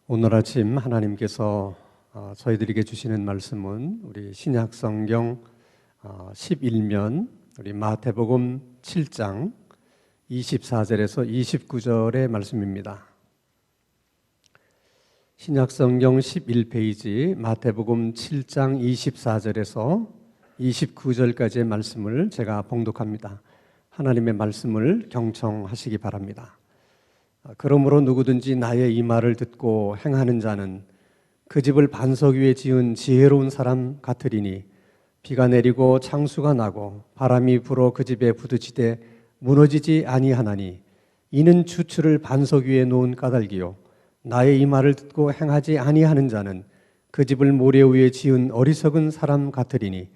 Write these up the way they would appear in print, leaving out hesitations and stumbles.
오늘 아침 하나님께서 저희들에게 주시는 말씀은 우리 신약성경 11면 우리 마태복음 7장 24절에서 29절의 말씀입니다. 신약성경 11페이지 마태복음 7장 24절에서 29절까지의 말씀을 제가 봉독합니다. 하나님의 말씀을 경청하시기 바랍니다. 그러므로 누구든지 나의 이 말을 듣고 행하는 자는 그 집을 반석 위에 지은 지혜로운 사람 같으리니 비가 내리고 창수가 나고 바람이 불어 그 집에 부딪히되 무너지지 아니하나니 이는 주추를 반석 위에 놓은 까닭이요 나의 이 말을 듣고 행하지 아니하는 자는 그 집을 모래 위에 지은 어리석은 사람 같으리니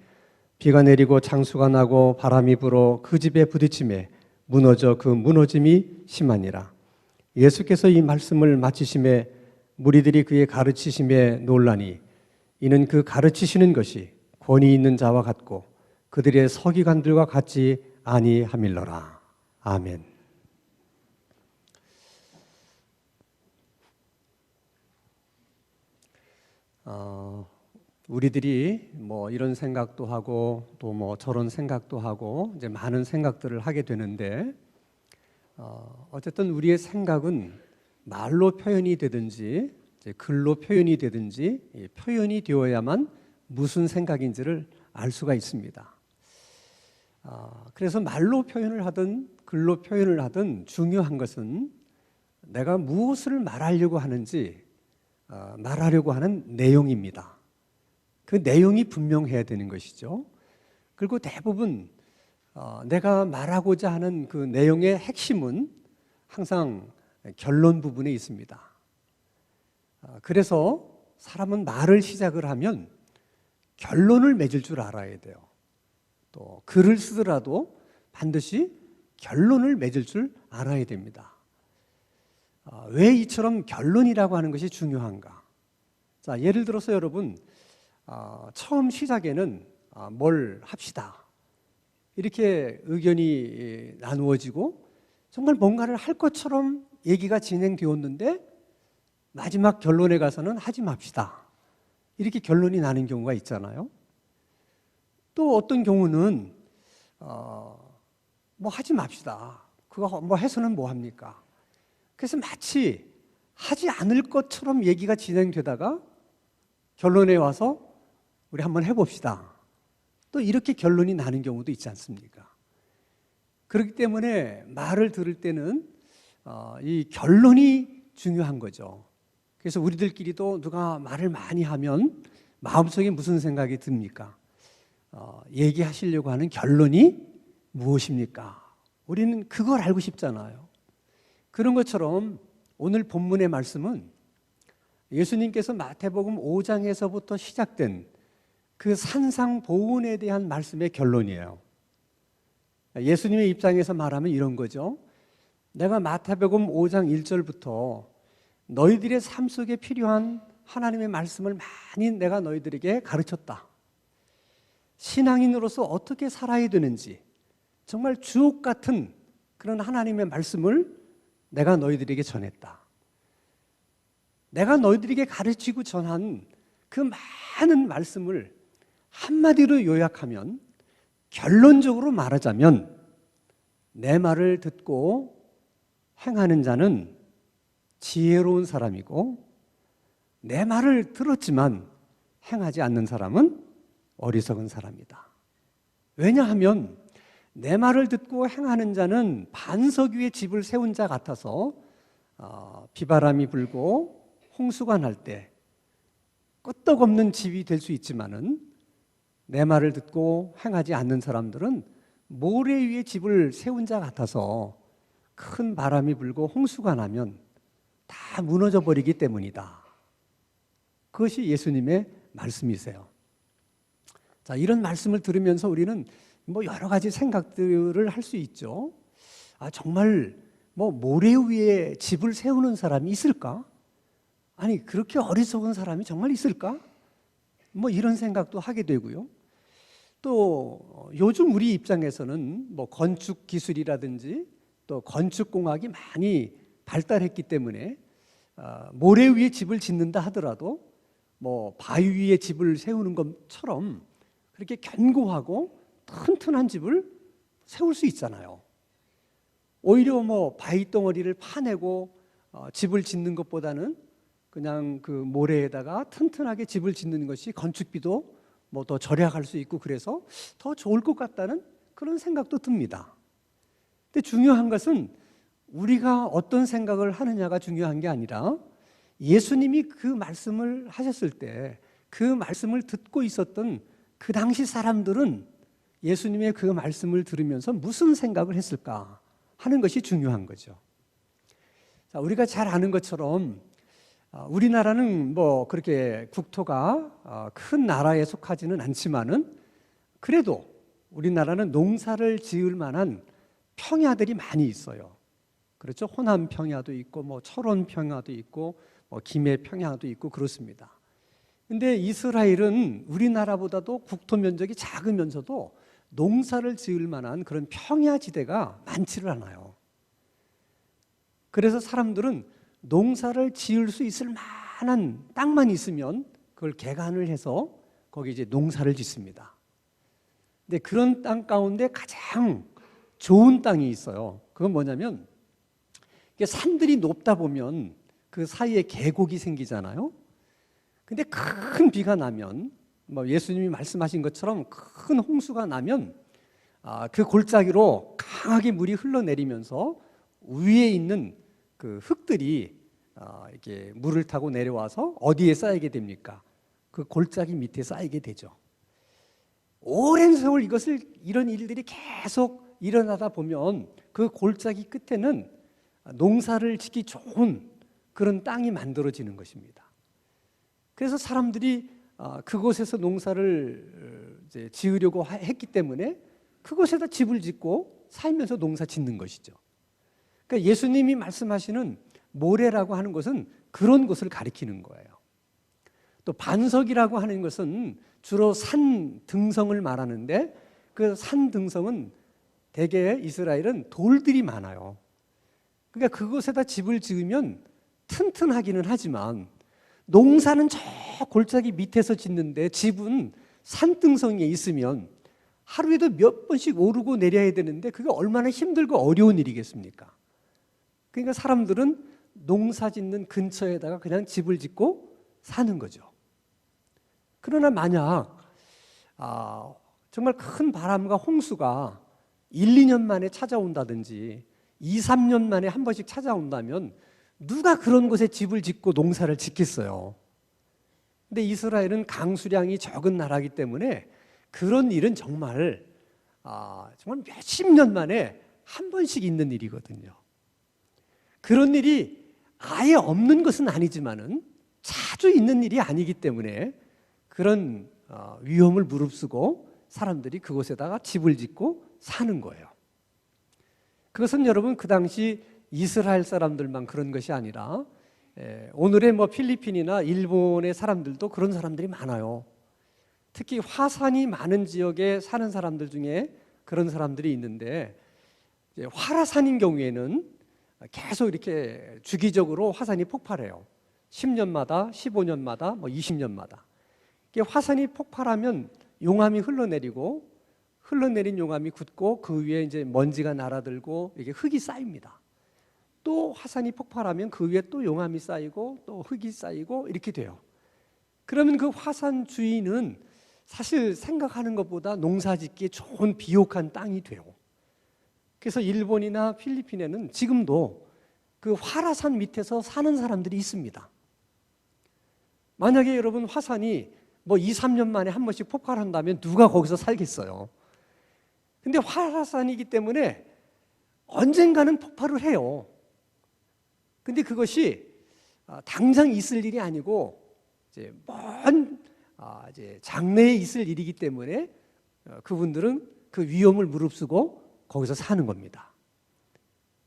비가 내리고 창수가 나고 바람이 불어 그 집에 부딪히매 무너져 그 무너짐이 심하니라. 예수께서 이 말씀을 마치심에 무리들이 그의 가르치심에 놀라니 이는 그 가르치시는 것이 권위 있는 자와 같고 그들의 서기관들과 같지 아니함일러라. 아멘. 우리들이 이런 생각도 하고 또 저런 생각도 하고 이제 많은 생각들을 하게 되는데 어쨌든 우리의 생각은 말로 표현이 되든지 글로 표현이 되든지 표현이 되어야만 무슨 생각인지를 알 수가 있습니다. 그래서 말로 표현을 하든 글로 표현을 하든 중요한 것은 내가 무엇을 말하려고 하는지 말하려고 하는 내용입니다. 그 내용이 분명해야 되는 것이죠. 그리고 대부분 내가 말하고자 하는 그 내용의 핵심은 항상 결론 부분에 있습니다. 그래서 사람은 말을 시작을 하면 결론을 맺을 줄 알아야 돼요. 또 글을 쓰더라도 반드시 결론을 맺을 줄 알아야 됩니다. 왜 이처럼 결론이라고 하는 것이 중요한가? 자, 예를 들어서 여러분 처음 시작에는 뭘 합시다 이렇게 의견이 나누어지고 정말 뭔가를 할 것처럼 얘기가 진행되었는데 마지막 결론에 가서는 하지 맙시다 이렇게 결론이 나는 경우가 있잖아요. 또 어떤 경우는 하지 맙시다. 그거 해서는 뭐 합니까? 그래서 마치 하지 않을 것처럼 얘기가 진행되다가 결론에 와서 우리 한번 해봅시다. 또 이렇게 결론이 나는 경우도 있지 않습니까? 그렇기 때문에 말을 들을 때는 이 결론이 중요한 거죠. 그래서 우리들끼리도 누가 말을 많이 하면 마음속에 무슨 생각이 듭니까? 얘기하시려고 하는 결론이 무엇입니까? 우리는 그걸 알고 싶잖아요. 그런 것처럼 오늘 본문의 말씀은 예수님께서 마태복음 5장에서부터 시작된 그 산상보훈에 대한 말씀의 결론이에요. 예수님의 입장에서 말하면 이런 거죠. 내가 마태복음 5장 1절부터 너희들의 삶 속에 필요한 하나님의 말씀을 많이 내가 너희들에게 가르쳤다. 신앙인으로서 어떻게 살아야 되는지 정말 주옥 같은 그런 하나님의 말씀을 내가 너희들에게 전했다. 내가 너희들에게 가르치고 전한 그 많은 말씀을 한마디로 요약하면 결론적으로 말하자면 내 말을 듣고 행하는 자는 지혜로운 사람이고 내 말을 들었지만 행하지 않는 사람은 어리석은 사람이다. 왜냐하면 내 말을 듣고 행하는 자는 반석 위에 집을 세운 자 같아서 비바람이 불고 홍수가 날 때 끄떡없는 집이 될 수 있지만은 내 말을 듣고 행하지 않는 사람들은 모래 위에 집을 세운 자 같아서 큰 바람이 불고 홍수가 나면 다 무너져 버리기 때문이다. 그것이 예수님의 말씀이세요. 자, 이런 말씀을 들으면서 우리는 여러 가지 생각들을 할 수 있죠. 정말 모래 위에 집을 세우는 사람이 있을까? 아니, 그렇게 어리석은 사람이 정말 있을까? 이런 생각도 하게 되고요. 또 요즘 우리 입장에서는 건축 기술이라든지 또 건축공학이 많이 발달했기 때문에 모래 위에 집을 짓는다 하더라도 뭐 바위 위에 집을 세우는 것처럼 그렇게 견고하고 튼튼한 집을 세울 수 있잖아요. 오히려 뭐 바위 덩어리를 파내고 집을 짓는 것보다는 그냥 그 모래에다가 튼튼하게 집을 짓는 것이 건축비도 뭐 더 절약할 수 있고 그래서 더 좋을 것 같다는 그런 생각도 듭니다. 근데 중요한 것은 우리가 어떤 생각을 하느냐가 중요한 게 아니라 예수님이 그 말씀을 하셨을 때 그 말씀을 듣고 있었던 그 당시 사람들은 예수님의 그 말씀을 들으면서 무슨 생각을 했을까 하는 것이 중요한 거죠. 자, 우리가 잘 아는 것처럼 우리나라는 뭐 그렇게 국토가 큰 나라에 속하지는 않지만은 그래도 우리나라는 농사를 지을 만한 평야들이 많이 있어요. 그렇죠? 호남 평야도 있고 뭐 철원 평야도 있고 뭐 김해 평야도 있고 그렇습니다. 근데 이스라엘은 우리나라보다도 국토 면적이 작으면서도 농사를 지을 만한 그런 평야지대가 많지를 않아요. 그래서 사람들은 농사를 지을 수 있을 만한 땅만 있으면 그걸 개간을 해서 거기 이제 농사를 짓습니다. 근데 그런 땅 가운데 가장 좋은 땅이 있어요. 그건 뭐냐면 산들이 높다 보면 그 사이에 계곡이 생기잖아요. 근데 큰 비가 나면 뭐 예수님이 말씀하신 것처럼 큰 홍수가 나면 그 골짜기로 강하게 물이 흘러내리면서 위에 있는 그 흙들이 이렇게 물을 타고 내려와서 어디에 쌓이게 됩니까? 그 골짜기 밑에 쌓이게 되죠. 오랜 세월 이런 일들이 계속 일어나다 보면 그 골짜기 끝에는 농사를 짓기 좋은 그런 땅이 만들어지는 것입니다. 그래서 사람들이 그곳에서 농사를 이제 지으려고 했기 때문에 그곳에다 집을 짓고 살면서 농사 짓는 것이죠. 그러니까 예수님이 말씀하시는 모래라고 하는 것은 그런 것을 가리키는 거예요. 또 반석이라고 하는 것은 주로 산 등성을 말하는데 그 산 등성은 대개 이스라엘은 돌들이 많아요. 그러니까 그곳에다 집을 지으면 튼튼하기는 하지만 농사는 저 골짜기 밑에서 짓는데 집은 산등성에 있으면 하루에도 몇 번씩 오르고 내려야 되는데 그게 얼마나 힘들고 어려운 일이겠습니까? 그러니까 사람들은 농사 짓는 근처에다가 그냥 집을 짓고 사는 거죠. 그러나 만약 정말 큰 바람과 홍수가 1, 2년 만에 찾아온다든지 2, 3년 만에 한 번씩 찾아온다면 누가 그런 곳에 집을 짓고 농사를 짓겠어요? 근데 이스라엘은 강수량이 적은 나라이기 때문에 그런 일은 정말 몇십 년 만에 한 번씩 있는 일이거든요. 그런 일이 아예 없는 것은 아니지만은 자주 있는 일이 아니기 때문에 그런 위험을 무릅쓰고 사람들이 그곳에다가 집을 짓고 사는 거예요. 그것은 여러분 그 당시 이스라엘 사람들만 그런 것이 아니라 오늘의 뭐 필리핀이나 일본의 사람들도 그런 사람들이 많아요. 특히 화산이 많은 지역에 사는 사람들 중에 그런 사람들이 있는데 화라산인 경우에는 계속 이렇게 주기적으로 화산이 폭발해요. 10년마다, 15년마다, 뭐 20년마다. 화산이 폭발하면 용암이 흘러내리고 흘러내린 용암이 굳고 그 위에 이제 먼지가 날아들고 이게 흙이 쌓입니다. 또 화산이 폭발하면 그 위에 또 용암이 쌓이고 또 흙이 쌓이고 이렇게 돼요. 그러면 그 화산 주위는 사실 생각하는 것보다 농사 짓기에 좋은 비옥한 땅이 돼요. 그래서 일본이나 필리핀에는 지금도 그 화라산 밑에서 사는 사람들이 있습니다. 만약에 여러분 화산이 뭐 2, 3년 만에 한 번씩 폭발한다면 누가 거기서 살겠어요? 근데 화라산이기 때문에 언젠가는 폭발을 해요. 근데 그것이 당장 있을 일이 아니고 이제 이제 장래에 있을 일이기 때문에 그분들은 그 위험을 무릅쓰고 거기서 사는 겁니다.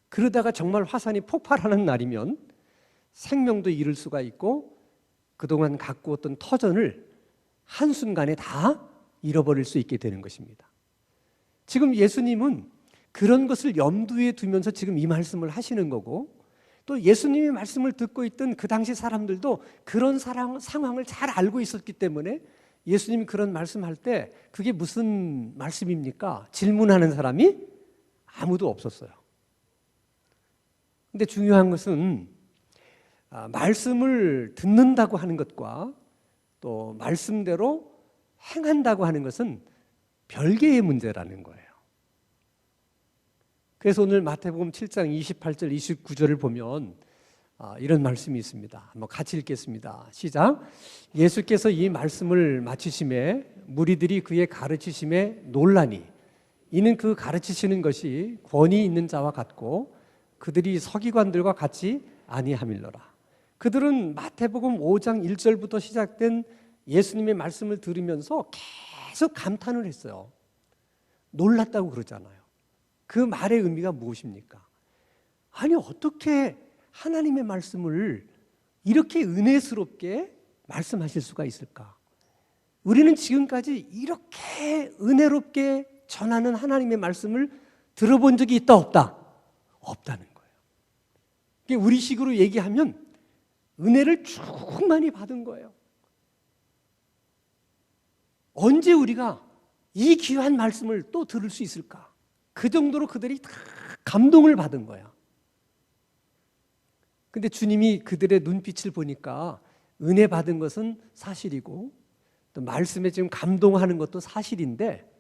그러다가 정말 화산이 폭발하는 날이면 생명도 잃을 수가 있고 그동안 갖고 왔던 터전을 한순간에 다 잃어버릴 수 있게 되는 것입니다. 지금 예수님은 그런 것을 염두에 두면서 지금 이 말씀을 하시는 거고 또 예수님의 말씀을 듣고 있던 그 당시 사람들도 그런 상황을 잘 알고 있었기 때문에 예수님이 그런 말씀할 때 그게 무슨 말씀입니까? 질문하는 사람이 아무도 없었어요. 근데 중요한 것은 말씀을 듣는다고 하는 것과 또 말씀대로 행한다고 하는 것은 별개의 문제라는 거예요. 그래서 오늘 마태복음 7장 28절 29절을 보면 이런 말씀이 있습니다. 한번 같이 읽겠습니다. 시작. 예수께서 이 말씀을 마치심에 무리들이 그의 가르치심에 놀라니 이는 그 가르치시는 것이 권위 있는 자와 같고 그들이 서기관들과 같이 아니함일러라. 그들은 마태복음 5장 1절부터 시작된 예수님의 말씀을 들으면서 계속 감탄을 했어요. 놀랐다고 그러잖아요. 그 말의 의미가 무엇입니까? 아니 어떻게 하나님의 말씀을 이렇게 은혜스럽게 말씀하실 수가 있을까? 우리는 지금까지 이렇게 은혜롭게 전하는 하나님의 말씀을 들어본 적이 있다 없다? 없다는 거예요. 우리식으로 얘기하면 은혜를 충만히 받은 거예요. 언제 우리가 이 귀한 말씀을 또 들을 수 있을까? 그 정도로 그들이 다 감동을 받은 거야. 근데 주님이 그들의 눈빛을 보니까 은혜 받은 것은 사실이고 또 말씀에 지금 감동하는 것도 사실인데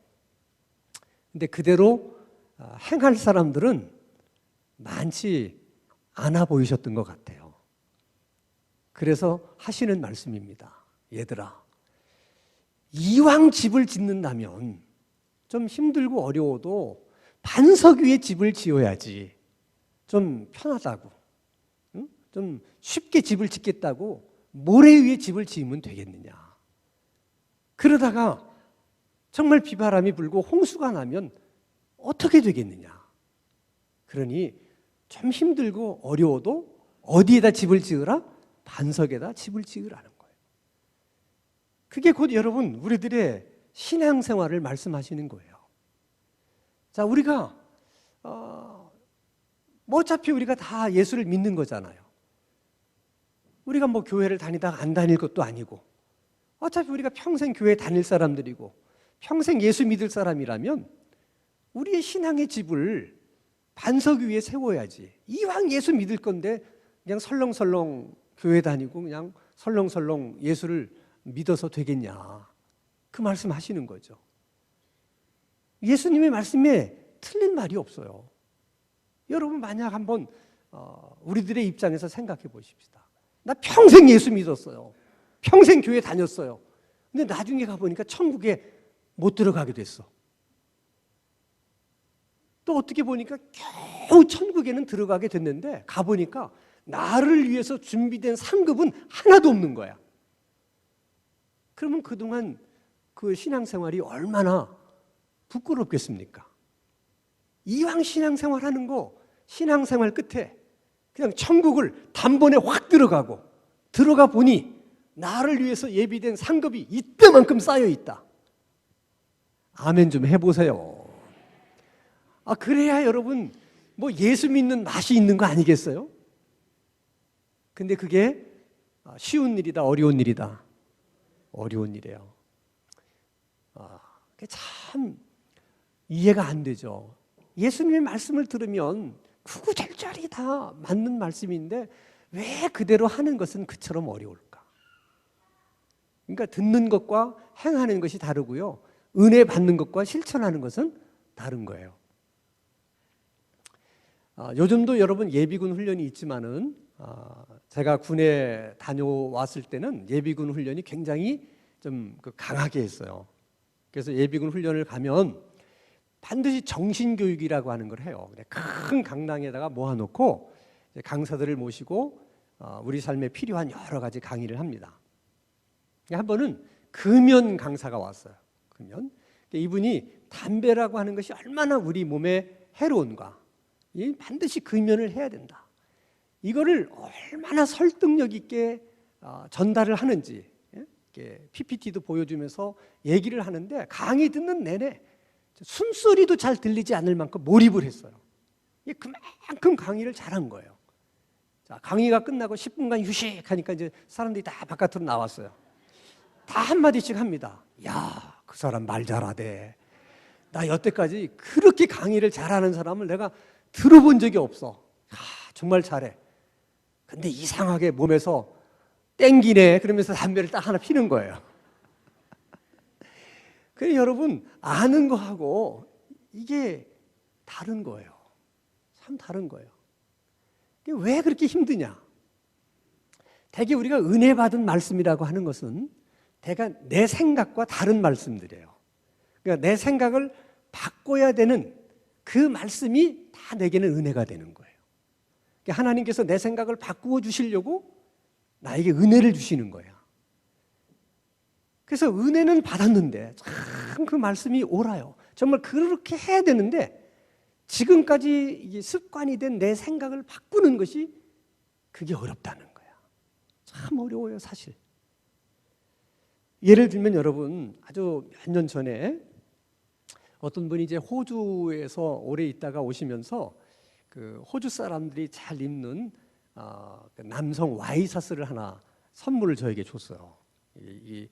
근데 그대로 행할 사람들은 많지 않아 보이셨던 것 같아요. 그래서 하시는 말씀입니다. 얘들아, 이왕 집을 짓는다면 좀 힘들고 어려워도 반석 위에 집을 지어야지 좀 편하다고, 응? 좀 쉽게 집을 짓겠다고 모래 위에 집을 지으면 되겠느냐. 그러다가 정말 비바람이 불고 홍수가 나면 어떻게 되겠느냐. 그러니 좀 힘들고 어려워도 어디에다 집을 지으라? 반석에다 집을 지으라는 거예요. 그게 곧 여러분 우리들의 신앙생활을 말씀하시는 거예요. 자, 우리가 뭐 어차피 우리가 다 예수를 믿는 거잖아요. 우리가 뭐 교회를 다니다가 안 다닐 것도 아니고 어차피 우리가 평생 교회 다닐 사람들이고 평생 예수 믿을 사람이라면 우리의 신앙의 집을 반석 위에 세워야지. 이왕 예수 믿을 건데 그냥 설렁설렁 교회 다니고 그냥 설렁설렁 예수를 믿어서 되겠냐. 그 말씀 하시는 거죠. 예수님의 말씀에 틀린 말이 없어요. 여러분 만약 한번 우리들의 입장에서 생각해 보십시다. 나 평생 예수 믿었어요. 평생 교회 다녔어요. 근데 나중에 가보니까 천국에 못 들어가게 됐어. 또 어떻게 보니까 겨우 천국에는 들어가게 됐는데 가보니까 나를 위해서 준비된 상급은 하나도 없는 거야. 그러면 그동안 그 신앙생활이 얼마나 부끄럽겠습니까? 이왕 신앙생활하는 거 신앙생활 끝에 그냥 천국을 단번에 확 들어가 보니 나를 위해서 예비된 상급이 이때만큼 쌓여 있다. 아멘 좀 해보세요. 그래야 여러분 뭐 예수 믿는 맛이 있는 거 아니겠어요? 근데 그게 쉬운 일이다 어려운 일이다? 어려운 일이에요. 그게 참 이해가 안 되죠. 예수님의 말씀을 들으면 구구절절이 다 맞는 말씀인데 왜 그대로 하는 것은 그처럼 어려울까? 그러니까 듣는 것과 행하는 것이 다르고요. 은혜 받는 것과 실천하는 것은 다른 거예요. 요즘도 여러분 예비군 훈련이 있지만은 제가 군에 다녀왔을 때는 예비군 훈련이 굉장히 좀 강하게 했어요. 그래서 예비군 훈련을 가면 반드시 정신교육이라고 하는 걸 해요. 큰 강당에다가 모아놓고 강사들을 모시고 우리 삶에 필요한 여러 가지 강의를 합니다. 한 번은 금연 강사가 왔어요. 금연. 이분이 담배라고 하는 것이 얼마나 우리 몸에 해로운가. 반드시 금연을 해야 된다. 이거를 얼마나 설득력 있게 전달을 하는지 PPT도 보여주면서 얘기를 하는데 강의 듣는 내내 숨소리도 잘 들리지 않을 만큼 몰입을 했어요. 그만큼 강의를 잘한 거예요. 자, 강의가 끝나고 10분간 휴식하니까 이제 사람들이 다 바깥으로 나왔어요. 다 한마디씩 합니다. 야, 그 사람 말 잘하대. 나 여태까지 그렇게 강의를 잘하는 사람을 내가 들어본 적이 없어. 아, 정말 잘해. 근데 이상하게 몸에서 땡기네. 그러면서 담배를 딱 하나 피는 거예요. 그래 여러분, 아는 거하고 이게 다른 거예요. 참 다른 거예요. 왜 그렇게 힘드냐? 대개 우리가 은혜 받은 말씀이라고 하는 것은 대개 내 생각과 다른 말씀들이에요. 그러니까 내 생각을 바꿔야 되는 그 말씀이 다 내게는 은혜가 되는 거예요. 그러니까 하나님께서 내 생각을 바꾸어 주시려고 나에게 은혜를 주시는 거야. 그래서 은혜는 받았는데 참 그 말씀이 옳아요. 정말 그렇게 해야 되는데 지금까지 이게 습관이 된 내 생각을 바꾸는 것이 그게 어렵다는 거야. 참 어려워요, 사실. 예를 들면 여러분, 아주 몇 년 전에 어떤 분이 이제 호주에서 오래 있다가 오시면서 그 호주 사람들이 잘 입는 남성 와이셔츠를 하나 선물을 저에게 줬어요. 이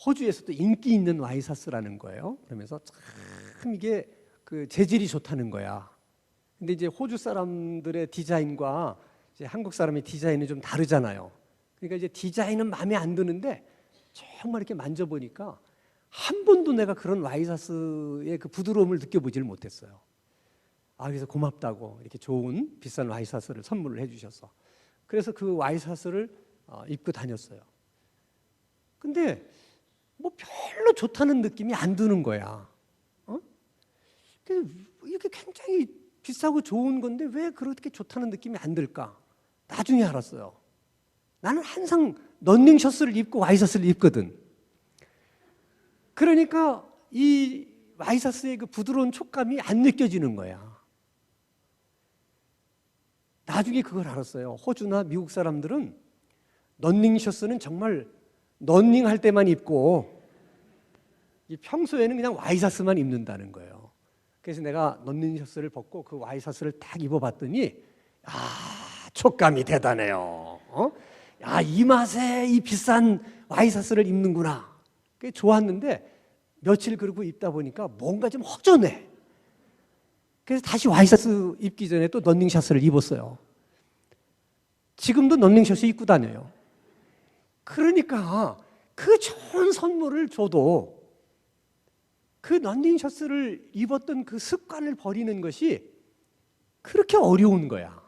호주에서도 인기 있는 와이셔츠라는 거예요. 그러면서 참 이게 그 재질이 좋다는 거야. 근데 이제 호주 사람들의 디자인과 이제 한국 사람의 디자인이 좀 다르잖아요. 그러니까 이제 디자인은 마음에 안 드는데 정말 이렇게 만져보니까 한 번도 내가 그런 와이셔츠의 그 부드러움을 느껴보지를 못했어요. 그래서 고맙다고 이렇게 좋은 비싼 와이셔츠를 선물을 해주셔서 그래서 그 와이셔츠를 입고 다녔어요. 근데 뭐 별로 좋다는 느낌이 안 드는 거야. 이렇게 굉장히 비싸고 좋은 건데 왜 그렇게 좋다는 느낌이 안 들까? 나중에 알았어요. 나는 항상 런닝 셔츠를 입고 와이셔츠를 입거든. 그러니까 이 와이셔츠의 그 부드러운 촉감이 안 느껴지는 거야. 나중에 그걸 알았어요. 호주나 미국 사람들은 런닝 셔츠는 정말 런닝할 때만 입고 평소에는 그냥 와이셔츠만 입는다는 거예요. 그래서 내가 런닝 셔츠를 벗고 그 와이셔츠를 딱 입어봤더니 촉감이 대단해요. 이 맛에 이 비싼 와이셔츠를 입는구나. 그게 좋았는데 며칠 그러고 입다 보니까 뭔가 좀 허전해. 그래서 다시 와이셔츠 입기 전에 또 런닝 셔츠를 입었어요. 지금도 런닝 셔츠 입고 다녀요. 그러니까 그 좋은 선물을 줘도 그 런닝 셔츠를 입었던 그 습관을 버리는 것이 그렇게 어려운 거야.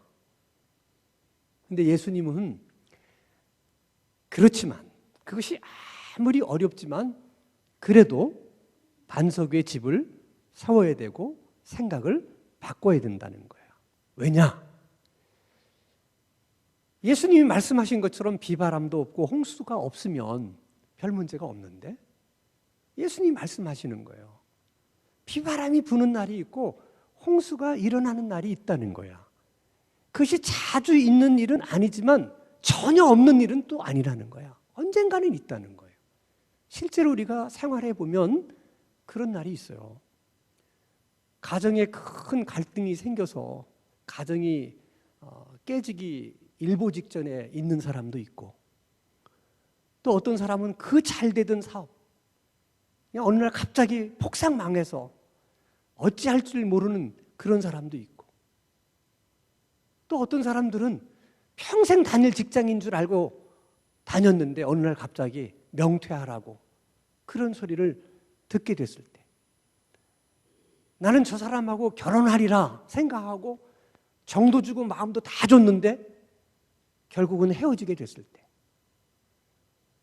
근데 예수님은 그렇지만 그것이 아무리 어렵지만 그래도 반석 위에 집을 세워야 되고 생각을 바꿔야 된다는 거야. 왜냐? 예수님이 말씀하신 것처럼 비바람도 없고 홍수가 없으면 별 문제가 없는데 예수님이 말씀하시는 거예요. 비바람이 부는 날이 있고 홍수가 일어나는 날이 있다는 거야. 그것이 자주 있는 일은 아니지만 전혀 없는 일은 또 아니라는 거야. 언젠가는 있다는 거예요. 실제로 우리가 생활해 보면 그런 날이 있어요. 가정에 큰 갈등이 생겨서 가정이 깨지기 일보 직전에 있는 사람도 있고 또 어떤 사람은 그 잘 되던 사업 그냥 어느 날 갑자기 폭삭 망해서 어찌할 줄 모르는 그런 사람도 있고 또 어떤 사람들은 평생 다닐 직장인 줄 알고 다녔는데 어느 날 갑자기 명퇴하라고 그런 소리를 듣게 됐을 때 나는 저 사람하고 결혼하리라 생각하고 정도 주고 마음도 다 줬는데 결국은 헤어지게 됐을 때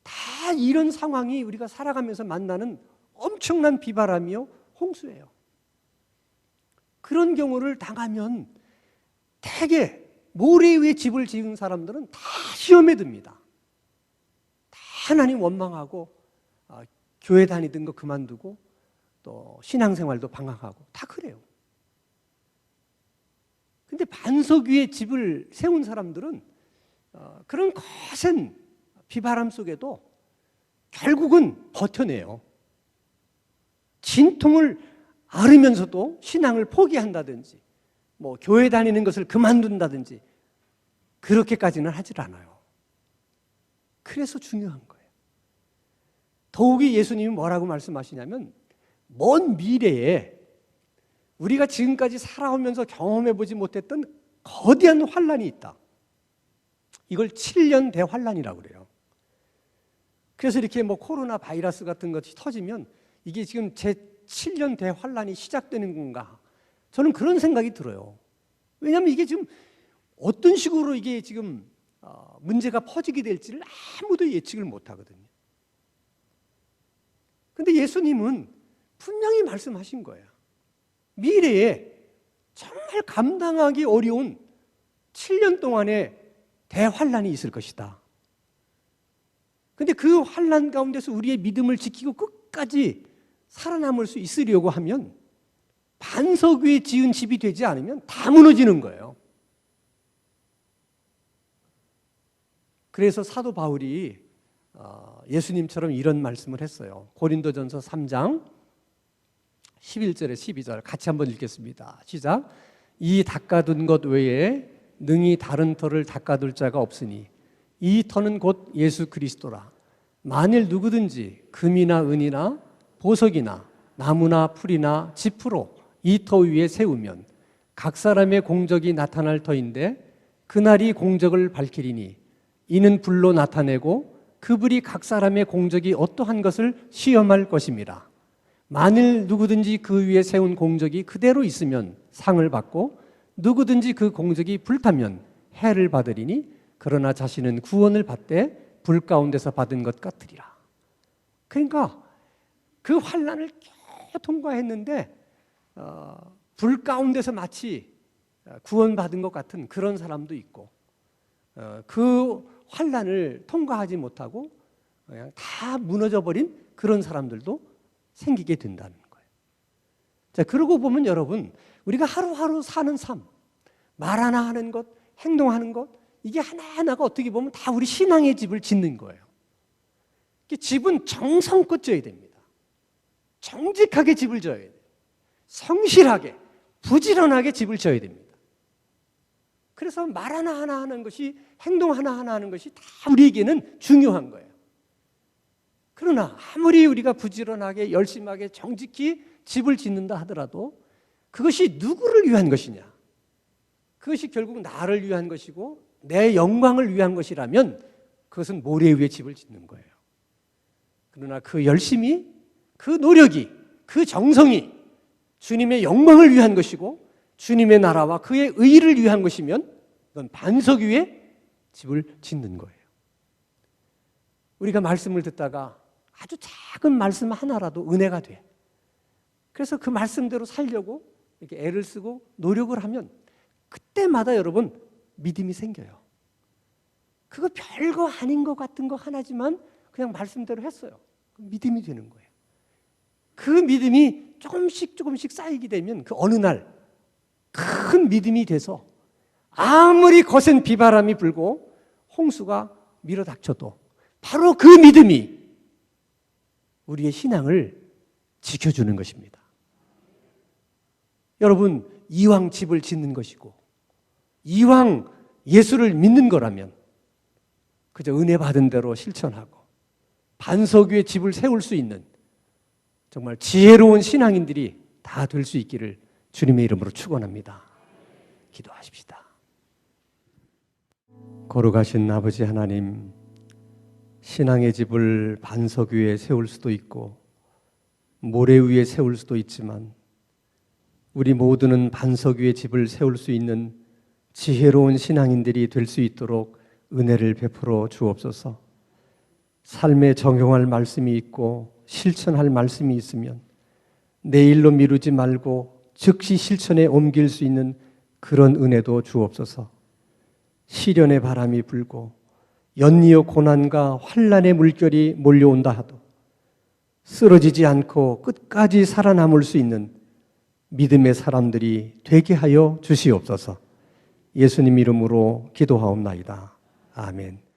다 이런 상황이 우리가 살아가면서 만나는 엄청난 비바람이요 홍수예요. 그런 경우를 당하면 대개 모래 위에 집을 지은 사람들은 다 시험에 듭니다. 다 하나님 원망하고 교회 다니던 거 그만두고 또 신앙생활도 방황하고 다 그래요. 근데 반석 위에 집을 세운 사람들은 그런 거센 비바람 속에도 결국은 버텨내요. 진통을 앓으면서도 신앙을 포기한다든지 뭐 교회 다니는 것을 그만둔다든지 그렇게까지는 하질 않아요. 그래서 중요한 거예요. 더욱이 예수님이 뭐라고 말씀하시냐면 먼 미래에 우리가 지금까지 살아오면서 경험해보지 못했던 거대한 환란이 있다. 이걸 7년 대환란이라고 그래요. 그래서 이렇게 코로나 바이러스 같은 것이 터지면 이게 지금 제 7년 대환란이 시작되는 건가? 저는 그런 생각이 들어요. 왜냐하면 이게 지금 어떤 식으로 이게 지금 문제가 퍼지게 될지를 아무도 예측을 못 하거든요. 근데 예수님은 분명히 말씀하신 거예요. 미래에 정말 감당하기 어려운 7년 동안의 대환란이 있을 것이다. 근데 그 환란 가운데서 우리의 믿음을 지키고 끝까지 살아남을 수 있으려고 하면 반석 위에 지은 집이 되지 않으면 다 무너지는 거예요. 그래서 사도 바울이 예수님처럼 이런 말씀을 했어요. 고린도전서 3장 11절에 12절 같이 한번 읽겠습니다. 시작. 이 닦아둔 것 외에 능히 다른 터를 닦아둘 자가 없으니 이 터는 곧 예수 그리스도라. 만일 누구든지 금이나 은이나 보석이나 나무나 풀이나 지푸로 이 터 위에 세우면 각 사람의 공적이 나타날 터인데 그날이 공적을 밝히리니 이는 불로 나타내고 그 불이 각 사람의 공적이 어떠한 것을 시험할 것입니다. 만일 누구든지 그 위에 세운 공적이 그대로 있으면 상을 받고 누구든지 그 공적이 불타면 해를 받으리니 그러나 자신은 구원을 받되 불 가운데서 받은 것 같으리라. 그러니까 그 환난을 겨우 통과했는데 불 가운데서 마치 구원받은 것 같은 그런 사람도 있고 그 환난을 통과하지 못하고 그냥 다 무너져버린 그런 사람들도 생기게 된다는 거예요. 자, 그러고 보면 여러분 우리가 하루하루 사는 삶, 말 하나 하는 것, 행동하는 것 이게 하나하나가 어떻게 보면 다 우리 신앙의 집을 짓는 거예요. 집은 정성껏 져야 됩니다. 정직하게 집을 져야 돼요. 성실하게, 부지런하게 집을 져야 됩니다. 그래서 말 하나 하는 것이, 행동 하나 하는 것이 다 우리에게는 중요한 거예요. 그러나 아무리 우리가 부지런하게 열심하게 정직히 집을 짓는다 하더라도 그것이 누구를 위한 것이냐? 그것이 결국 나를 위한 것이고 내 영광을 위한 것이라면 그것은 모래 위에 집을 짓는 거예요. 그러나 그 열심이, 그 노력이, 그 정성이 주님의 영광을 위한 것이고 주님의 나라와 그의 의를 위한 것이면 그건 반석 위에 집을 짓는 거예요. 우리가 말씀을 듣다가 아주 작은 말씀 하나라도 은혜가 돼. 그래서 그 말씀대로 살려고 이렇게 애를 쓰고 노력을 하면 그때마다 여러분 믿음이 생겨요. 그거 별거 아닌 것 같은 거 하나지만 그냥 말씀대로 했어요. 믿음이 되는 거예요. 그 믿음이 조금씩 쌓이게 되면 그 어느 날 큰 믿음이 돼서 아무리 거센 비바람이 불고 홍수가 밀어닥쳐도 바로 그 믿음이 우리의 신앙을 지켜주는 것입니다. 여러분, 이왕 집을 짓는 것이고 이왕 예수를 믿는 거라면 그저 은혜 받은 대로 실천하고 반석 위에 집을 세울 수 있는 정말 지혜로운 신앙인들이 다 될 수 있기를 주님의 이름으로 축원합니다. 기도하십시다. 거룩하신 아버지 하나님, 신앙의 집을 반석 위에 세울 수도 있고 모래 위에 세울 수도 있지만 우리 모두는 반석 위에 집을 세울 수 있는 지혜로운 신앙인들이 될 수 있도록 은혜를 베풀어 주옵소서. 삶에 적용할 말씀이 있고 실천할 말씀이 있으면 내일로 미루지 말고 즉시 실천에 옮길 수 있는 그런 은혜도 주옵소서. 시련의 바람이 불고 연이어 고난과 환난의 물결이 몰려온다 하도 쓰러지지 않고 끝까지 살아남을 수 있는 믿음의 사람들이 되게 하여 주시옵소서. 예수님 이름으로 기도하옵나이다. 아멘.